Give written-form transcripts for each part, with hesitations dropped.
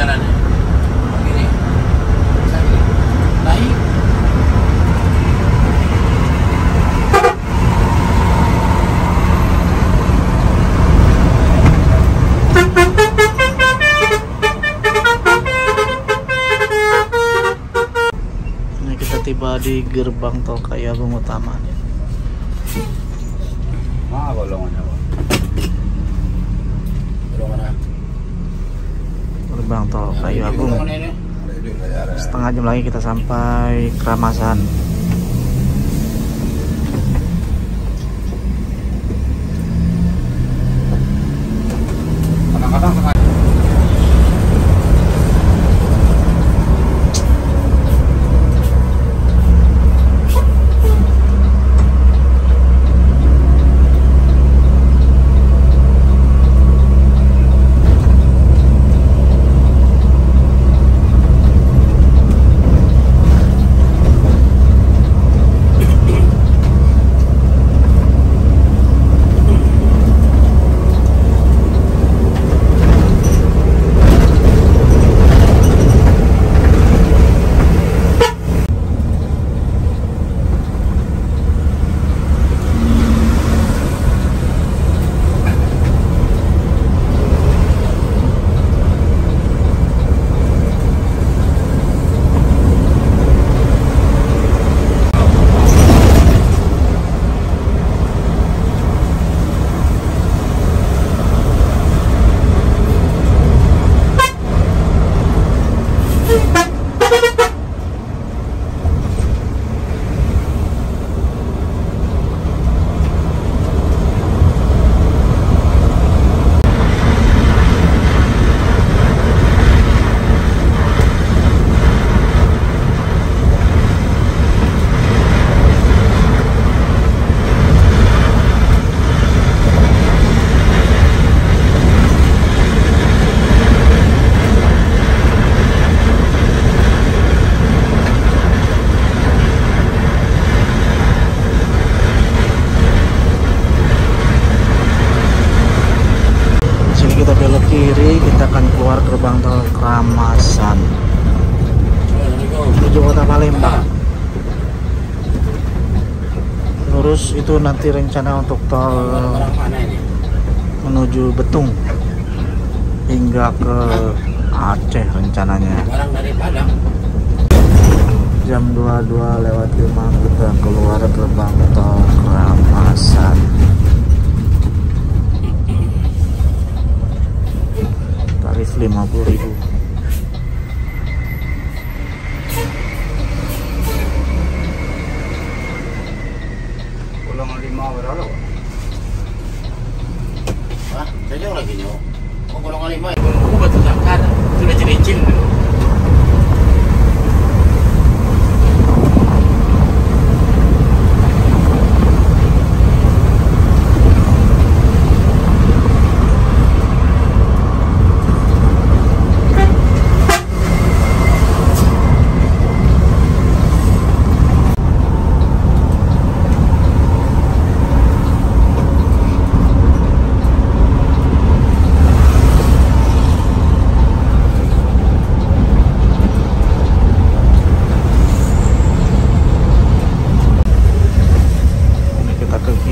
jalannya. Begini. Naik. Ini kita tiba di gerbang tol Kayu Agung utama nih. Golongannya, Pak. Golongannya. Gerbang tol Kayu Agung. Golongannya ini. Setengah jam lagi kita sampai Keramasan. Kadang-kadang setengah. Kita belok kiri, kita akan keluar gerbang tol Keramasan menuju kota Palembang. Lurus itu nanti rencana untuk tol menuju Betung hingga ke Aceh rencananya. Jam 22:05 kita keluar gerbang tol Keramasan. Tarif 50.000. Golongan 5 berapa? Hah? Saya lagi nyo. Oh, golongan 5. Aku betul zakar. Sudah cicil dulu.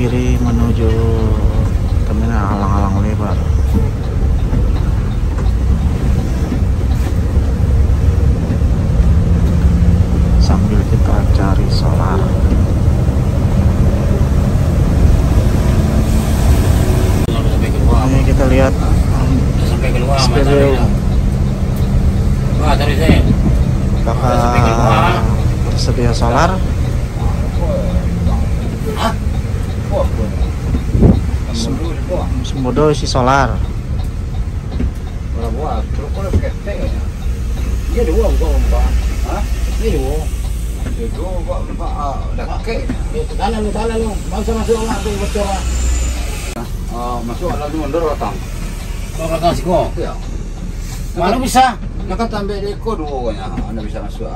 Kiri menuju terminal Alang-Alang Lebar. Sambil kita cari solar. Ini kita lihat SPBU. Apakah tersedia solar? Semodo isi solar. Iya dua Pak. Hah? Ini dua. Itu Pak dake. Ya tanah lu. Bangsa masuk orang tuh bocor. Masuk lagi mundur datang. Kalau datang sih kok. Iya. Mana bisa? Nak tambah deko dua nya. Anda bisa masuk.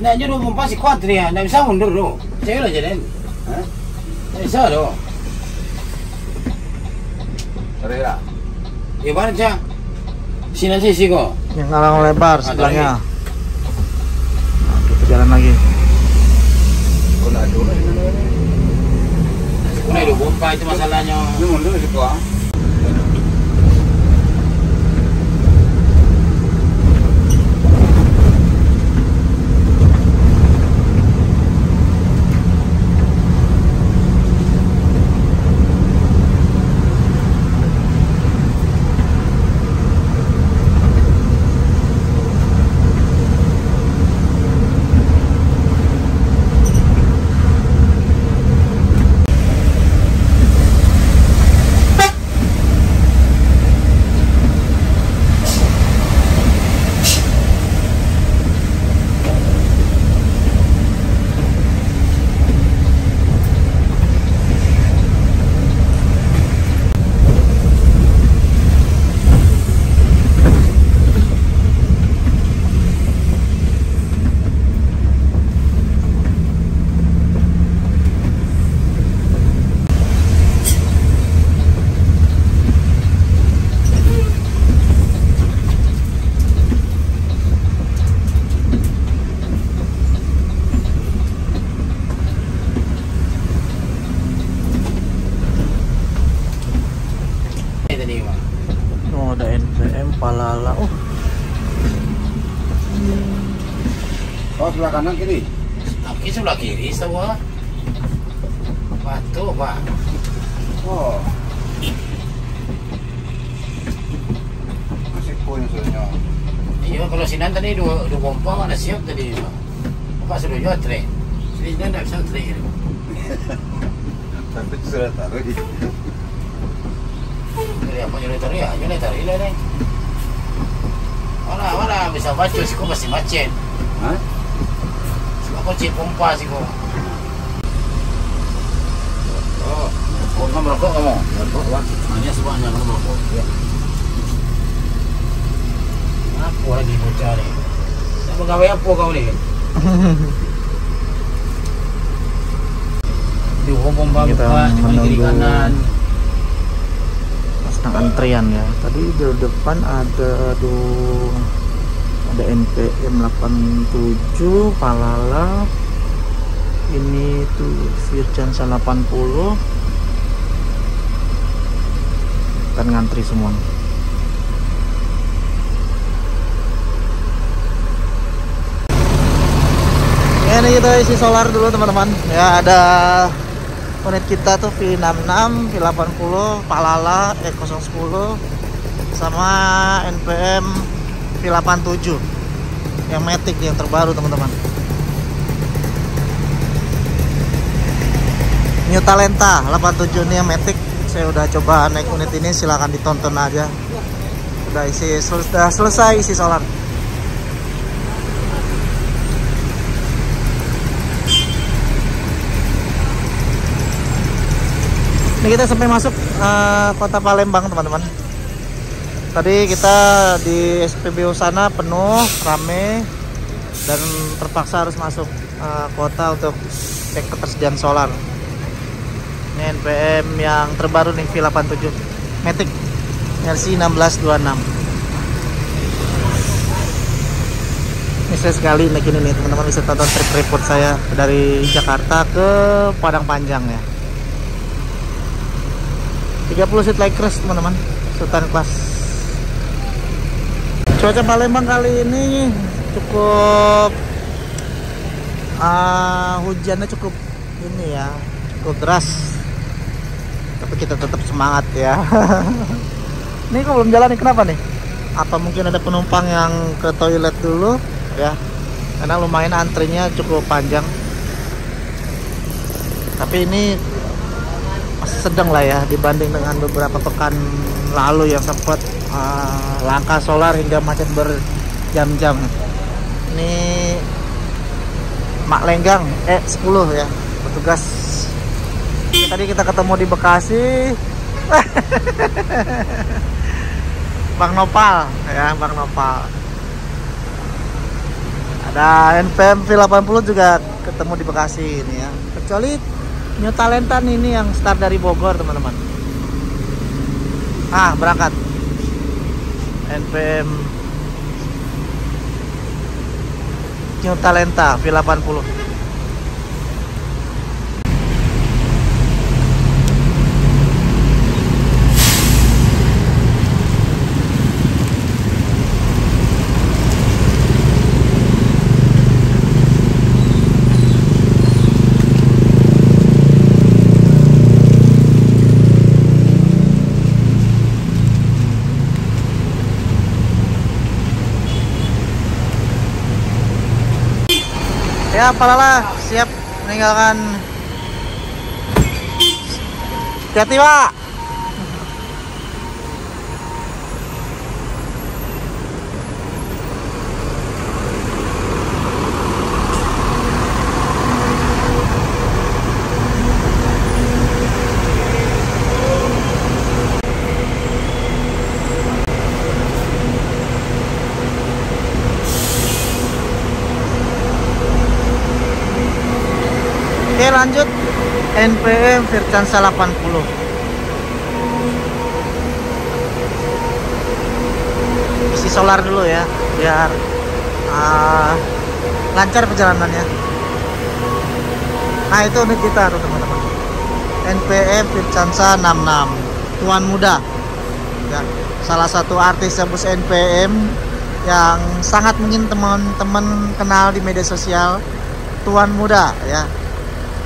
Nah, aja dulu pasti kuat nih. Anda bisa mundur dulu. Saya lah jalan. Hah? Bisa dong. Rela. Ya mana cak? Sini sih kok. Yang arah lebar sebelahnya. Nah, kita jalan lagi. Kalau ada orang di mana? Udah ada pompa itu masalahnya. Ini mundur di situ ah. Oh, ada NPM Palala. Oh, sebelah kanan kiri. Tapi sebelah kiri semua. Batu pak. Oh. Masih punya soalnya. Iya kalau Sinan tadi dua pompa mana siap tadi pak. Pak sudah jual tren. Sinan tidak bisa tren. Tapi sudah taruh di. Jadi apa jual tari lah nih. Mana bisa baca sih kok masih macet. Hah? Aku cek pompa sih kok. Oh, nggak merokok kamu? Merokok, Pak. Hanya semuanya kan merokok. Ya. Apa lagi bocah nih? Saya pegawai apa kau nih? Di pompa Kita buka, cuma di kiri menunggu. kanan. Sedang antrian ya. Tadi di depan ada ada NPM 87 Palala. Ini tuh Virjansa 80. Kan ngantri semua. Ya, ini kita isi solar dulu teman-teman. Ya, ada unit kita tuh V66, V80, Palala E010 sama NPM V87 yang Matic yang terbaru teman-teman. New Talenta 87 ini yang Matic. Saya udah coba naik unit ini, silahkan ditonton aja. Sudah selesai isi solar. Ini kita sampai masuk kota Palembang teman-teman. Tadi kita di SPBU sana penuh, rame, dan terpaksa harus masuk kota untuk cek ketersediaan solar. Ini NPM yang terbaru nih V87 Matic RC 1626. Ini saya sekali naik ini nih teman-teman, bisa tonton trip report saya dari Jakarta ke Padang Panjang ya. 30 seat like crush teman-teman, Sultan Class. Cuaca Palembang kali ini cukup hujannya cukup ini ya, cukup deras. Tapi kita tetap semangat ya. Ini kok belum jalan nih, kenapa nih? Apa mungkin ada penumpang yang ke toilet dulu ya? Karena lumayan antrinya cukup panjang. Tapi ini masih sedang lah ya dibanding dengan beberapa pekan lalu yang sempat langka solar hingga macet berjam-jam. Ini Mak Lenggang E10 ya, petugas. Tadi kita ketemu di Bekasi. Bang Nopal ya, Bang Nopal. Ada NPM V80 juga ketemu di Bekasi ini ya. Kecuali New Talenta ini yang start dari Bogor teman-teman. Berangkat NPM New Talenta V80. Ya, Palala siap meninggalkan. Hati-hati, Pak. Oke, lanjut. NPM Vircansa 80. Isi solar dulu ya, biar lancar perjalanannya. Nah, itu unit kita tuh teman-teman. NPM Vircansa 66, tuan muda ya, salah satu artis bus NPM yang sangat mungkin teman-teman kenal di media sosial. Tuan muda ya,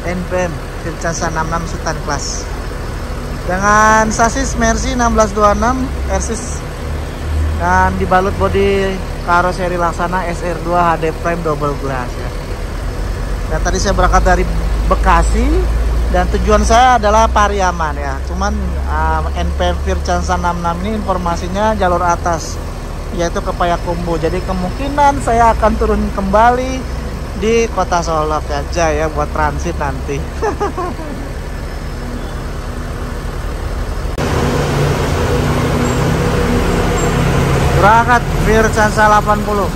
NPM Vircansa 66 Sultan Class dengan sasis Mercy 1626 RSIS dan dibalut bodi karoseri Laksana SR2 HD Prime double glass ya. Dan tadi saya berangkat dari Bekasi dan tujuan saya adalah Pariaman ya. Cuman NPM Vircansa 66 ini informasinya jalur atas, yaitu ke Payakumbuh. Jadi kemungkinan saya akan turun kembali di Kota Solok aja ya buat transit nanti. Berangkat Vircansa 80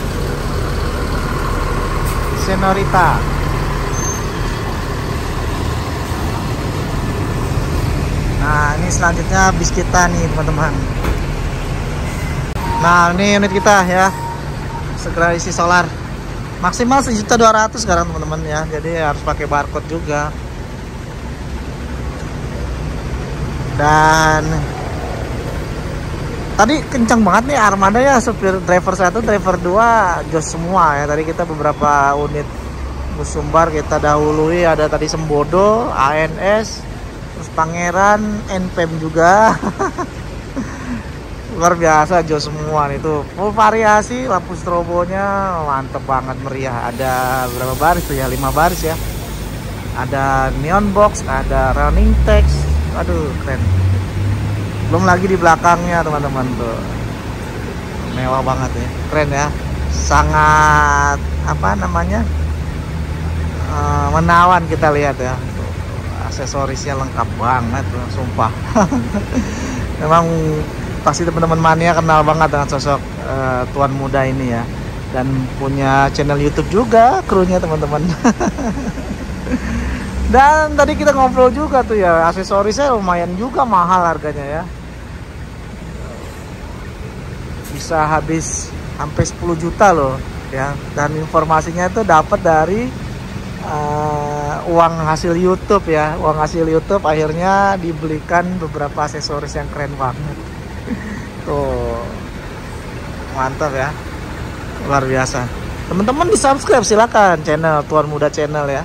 Senorita. Nah, ini selanjutnya bis kita nih teman-teman. Nah, ini unit kita ya, segera isi solar. Maksimal 1.200.000 sekarang teman-teman ya, jadi harus pakai barcode juga. Dan tadi kencang banget nih armada ya, supir driver 1, driver 2 jos semua ya. Tadi kita beberapa unit bus Sumbar kita dahului, ada tadi Sembodo, ANS, terus Pangeran, NPM juga. Luar biasa, jos semua nih tuh, full variasi, lampu strobonya mantep banget, meriah. Ada berapa baris tuh ya, 5 baris ya, ada neon box, ada running text, aduh keren. Belum lagi di belakangnya teman-teman tuh, mewah banget ya, keren ya, sangat apa namanya, menawan kita lihat ya. Aksesorisnya lengkap banget tuh, sumpah. Memang pasti teman-teman mania kenal banget dengan sosok tuan muda ini ya, dan punya channel YouTube juga krunya teman-teman. Dan tadi kita ngobrol juga tuh ya, aksesorisnya lumayan juga mahal harganya ya, bisa habis sampai 10 juta loh ya. Dan informasinya itu dapat dari uang hasil YouTube ya, uang hasil YouTube akhirnya dibelikan beberapa aksesoris yang keren banget. Tuh, mantap ya, luar biasa. Teman-teman di subscribe silakan channel Tuan Muda Channel ya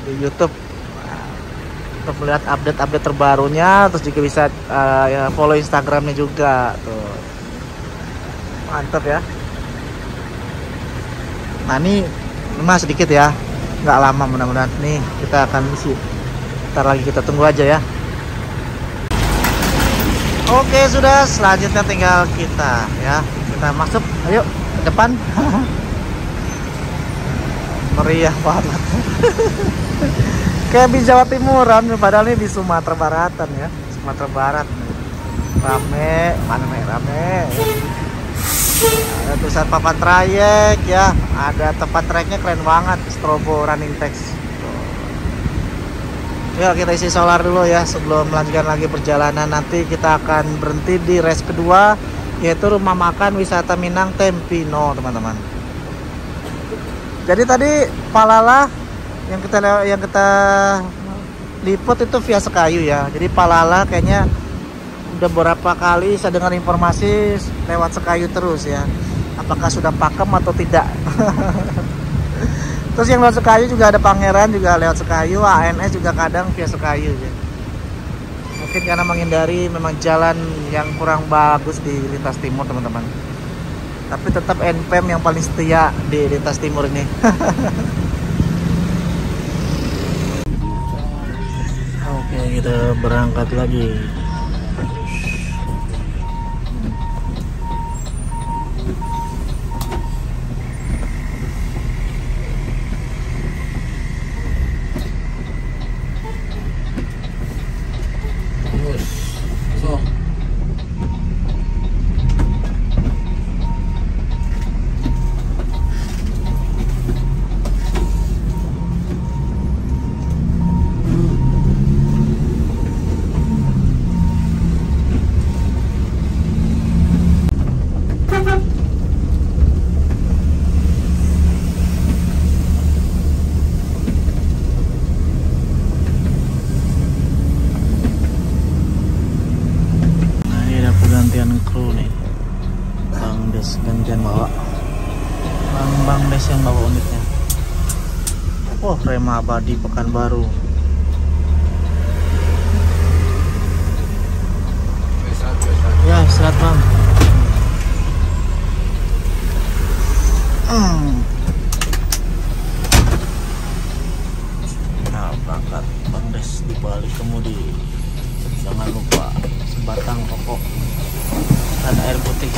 di YouTube untuk melihat update-update terbarunya. Terus juga bisa ya, follow Instagramnya juga tuh, mantap ya. Nah ini memang sedikit ya, nggak lama, mudah-mudahan nih kita akan isi. Ntar lagi kita tunggu aja ya. Oke, sudah, selanjutnya tinggal kita ya, kita masuk, ayo ke depan. Meriah banget. Kayak di Jawa Timuran, padahal ini di Sumatera Baratan ya, Sumatera Barat. Rame, mana rame. Ada tulisan papan trayek ya, ada tempat trayeknya keren banget, strobo running text. Yuk kita isi solar dulu ya sebelum melanjutkan lagi perjalanan. Nanti kita akan berhenti di rest kedua, yaitu rumah makan wisata Minang Tempino teman-teman. Jadi tadi Palala yang kita liput itu via Sekayu ya. Jadi Palala kayaknya udah beberapa kali saya dengar informasi lewat Sekayu terus ya. Apakah sudah pakem atau tidak? Terus yang lewat Sekayu juga ada Pangeran juga lewat Sekayu, ANS juga kadang via Sekayu ya. Mungkin karena menghindari memang jalan yang kurang bagus di lintas timur teman-teman. Tapi tetap NPM yang paling setia di lintas timur ini. Oke, kita berangkat lagi. Gantian kru nih, Bang Des gantian bawa, Bang Des yang bawa unitnya. Oh, Rema Abadi Pekanbaru. Ya, istirahat Bang. Nah, berangkat Bang Des di balik kemudi. Jangan lupa sebatang rokok dan air putih.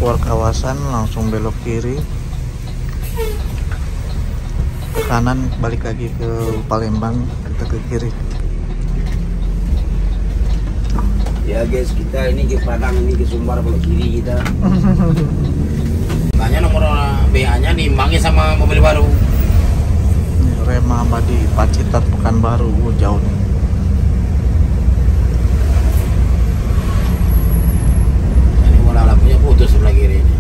keluar kawasan langsung belok kiri ke kanan, balik lagi ke Palembang, kita ke kiri. Ya guys, kita ini ke Padang, ini ke Sumbar belok kiri kita. Makanya nomor BA-nya diimbangi sama mobil baru. Ini Rema Abadi Pacitan Pekanbaru, jauh nih. Ini bola lampunya putus sebelah kiri ini.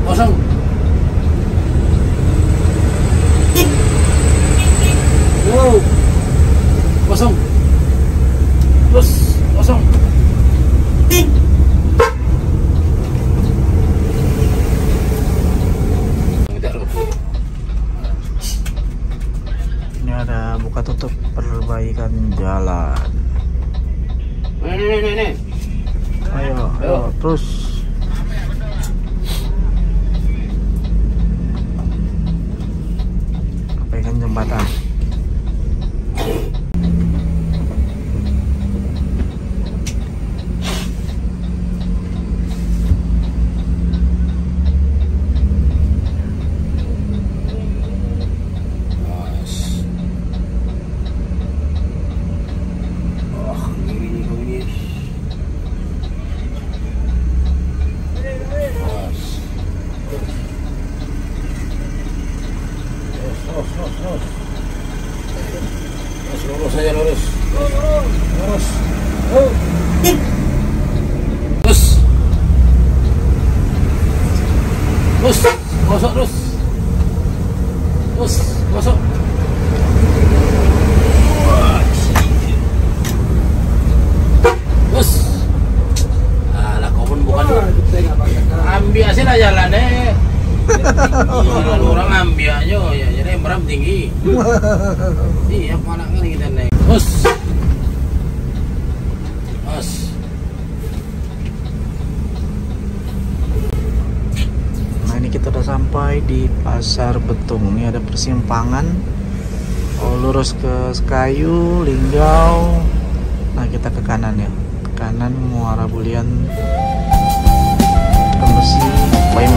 Kosong. Wow. Kosong. Terus kosong. Ini ada buka tutup perbaikan jalan. Nih. Ayo, terus. Perbaikan jembatan. Lurus aja, lurus. Lurus. Terus. Terus, gosok terus. Terus, gosok. Terus. Alah, kau pun bukan ambil hasil aja jalan deh. Kalau orang ambil aja ya, jadi yang beram tinggi. Iya, mana kan kita naik. Terus. Terus. Nah, ini kita udah sampai di Pasar Betung. Ini ada persimpangan. Oh, lurus ke Sekayu, Linggau. Nah, kita ke kanan ya. Ke kanan Muara Bulian, Tembesi, Bayi